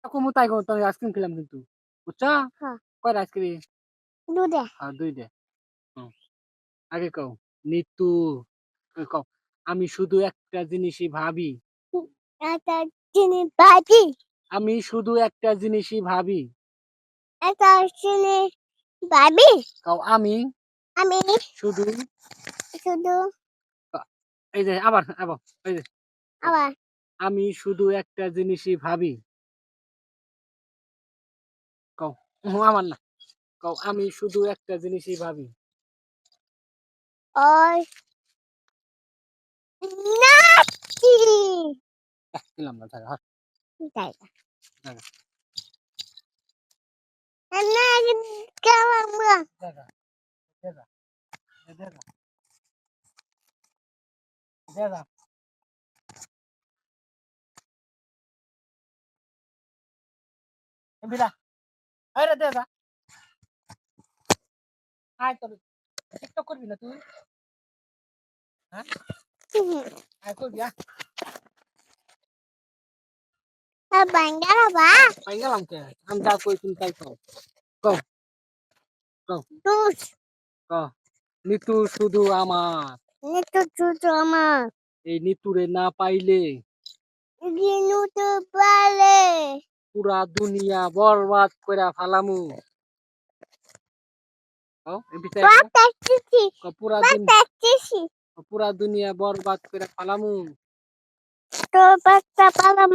কমু তাই কমু তুমি আইসক্রিম খেলাম কিন্তু বুঝছো হ্যাঁ কয়টা আইসক্রিম দুধে হ্যাঁ দুইটা হুম, আগে কও নিতু কও আমি শুধু একটা জিনিসই ভাবি একটা চিনি বাজি আমি শুধু একটা জিনিসই ভাবি একটা চিনি বাবি কও আমি আমি শুধু শুধু এই যে আবার আবার এই যে কও, আবার আমি শুধু একটা জিনিসই ভাবি কও আমার না কও আমি শুধু একটা জিনিসই ভাবি ওই নাচি খেলাম না থাকা তাই থাকা না কেমন দেখা দেখা দেখা দেখা বিরা আরে দেখা আয় তোর টিকটক করবি না তুই হ্যাঁ আয় করবি বাঙ্গালা বা পাই গেলাম কে আমি যা কই তুমি তাই কও কও কও দুধ কও নিতু শুধু আমার নিতু ছোট আমার এই নিতুরে না পাইলে গিনু তো পালে পুরা দুনিয়া বরবাদ কইরা ফালামু কও এই বিচার বাতাসি কও বাতাসি পুরা দুনিয়া বরবাদ কইরা ফালামু তো বাচ্চা পালাম